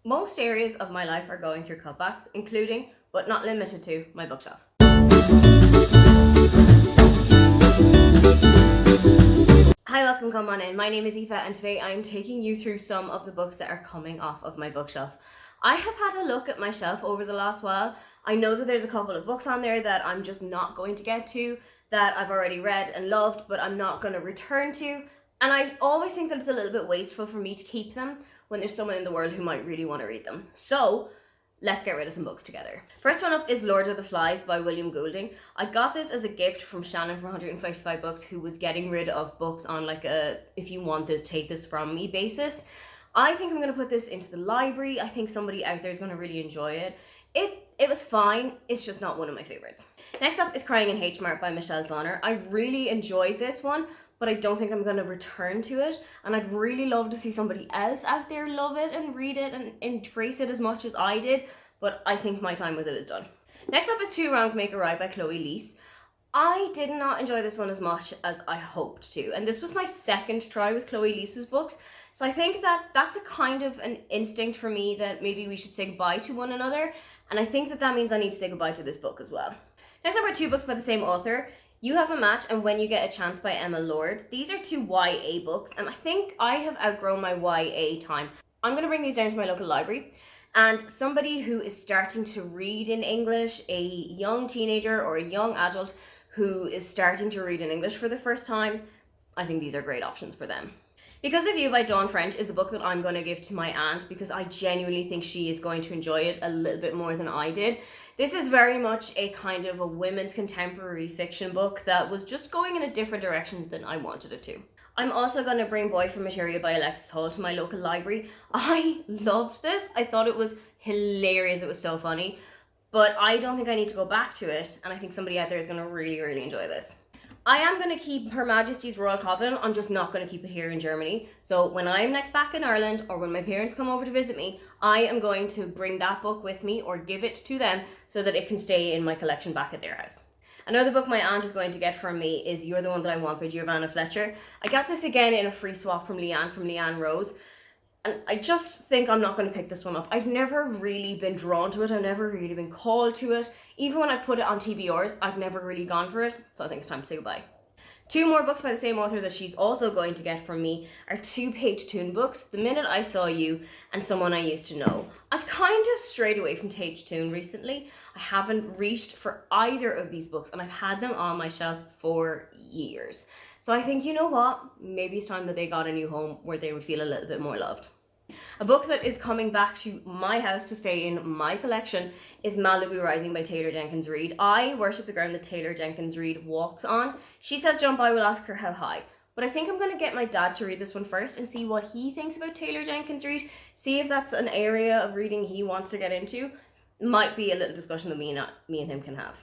Most areas of my life are going through cutbacks, including, but not limited to, my bookshelf. Hi, welcome, come on in. My name is Aoife and today I'm taking you through some of the books that are coming off of my bookshelf. I have had a look at my shelf over the last while. I know that there's a couple of books on there that I'm just not going to get to, that I've already read and loved, but I'm not going to return to. And I always think that it's a little bit wasteful for me to keep them when there's someone in the world who might really want to read them. So let's get rid of some books together. First one up is Lord of the Flies by William Goulding. I got this as a gift from Shannon from 155 Books, who was getting rid of books on like a if you want this, take this from me basis. I think I'm going to put this into the library. I think somebody out there is going to really enjoy it. It was fine, it's just not one of my favorites. Next up is Crying in H Mart by Michelle Zauner. I really enjoyed this one, but I don't think I'm going to return to it, and I'd really love to see somebody else out there love it and read it and embrace it as much as I did, but I think my time with it is done. Next up is Two Wrongs Make a Right by Chloe Leese. I did not enjoy this one as much as I hoped to, and this was my second try with Chloe Leese's books, so I think that that's a kind of an instinct for me that maybe we should say goodbye to one another, and I think that that means I need to say goodbye to this book as well. Next up are two books by the same author, You Have a Match and When You Get a Chance by Emma Lord. These are two YA books, and I think I have outgrown my YA time. I'm going to bring these down to my local library, and somebody who is starting to read in English, a young teenager or a young adult who is starting to read in English for the first time, I think these are great options for them. Because of You by Dawn French is a book that I'm going to give to my aunt because I genuinely think she is going to enjoy it a little bit more than I did. This is very much a kind of a women's contemporary fiction book that was just going in a different direction than I wanted it to. I'm also going to bring Boyfriend Material by Alexis Hall to my local library. I loved this. I thought it was hilarious. It was so funny. But I don't think I need to go back to it, and I think somebody out there is going to really, really enjoy this. I am going to keep Her Majesty's Royal Coven. I'm just not going to keep it here in Germany. So when I'm next back in Ireland, or when my parents come over to visit me, I am going to bring that book with me or give it to them so that it can stay in my collection back at their house. Another book my aunt is going to get from me is You're the One That I Want by Giovanna Fletcher. I got this again in a free swap from Leanne Rose. And I just think I'm not going to pick this one up. I've never really been drawn to it. I've never really been called to it. Even when I put it on TBRs, I've never really gone for it. So I think it's time to say goodbye. Two more books by the same author that she's also going to get from me are two Page-Toon books, The Minute I Saw You and Someone I Used to Know. I've kind of strayed away from Page-Toon recently. I haven't reached for either of these books, and I've had them on my shelf for years. So I think, you know what, maybe it's time that they got a new home where they would feel a little bit more loved. A book that is coming back to my house to stay in my collection is Malibu Rising by Taylor Jenkins Reid. I worship the ground that Taylor Jenkins Reid walks on. She says jump, I will ask her how high. But I think I'm going to get my dad to read this one first and see what he thinks about Taylor Jenkins Reid. See if that's an area of reading he wants to get into. Might be a little discussion that me and him can have.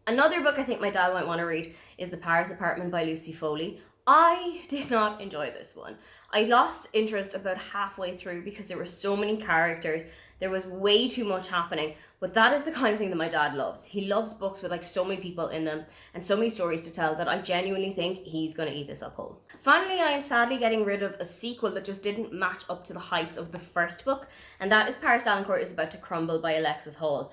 Another book I think my dad might want to read is The Paris Apartment by Lucy Foley. I did not enjoy this one. I lost interest about halfway through because there were so many characters. There was way too much happening, but that is the kind of thing that my dad loves. He loves books with like so many people in them and so many stories to tell that I genuinely think he's going to eat this up whole. Finally, I am sadly getting rid of a sequel that just didn't match up to the heights of the first book, and that is Paris Dalencourt is About to Crumble by Alexis Hall.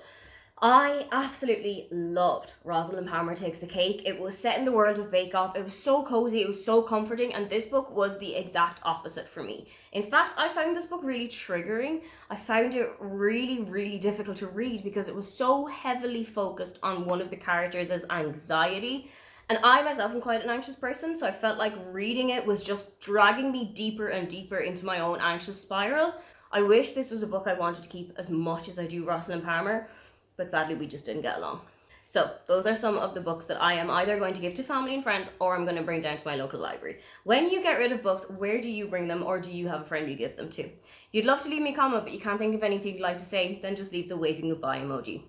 I absolutely loved Rosalind Palmer Takes the Cake. It was set in the world of Bake Off. It was so cozy, it was so comforting, and this book was the exact opposite for me. In fact, I found this book really triggering. I found it really, really difficult to read because it was so heavily focused on one of the characters as anxiety. And I myself am quite an anxious person, so I felt like reading it was just dragging me deeper and deeper into my own anxious spiral. I wish this was a book I wanted to keep as much as I do Rosalind Palmer, but sadly we just didn't get along. So those are some of the books that I am either going to give to family and friends or I'm going to bring down to my local library. When you get rid of books, where do you bring them, or do you have a friend you give them to? If you'd love to leave me a comment but you can't think of anything you'd like to say, then just leave the waving goodbye emoji.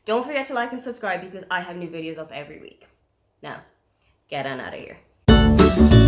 Don't forget to like and subscribe because I have new videos up every week. Now, get on out of here.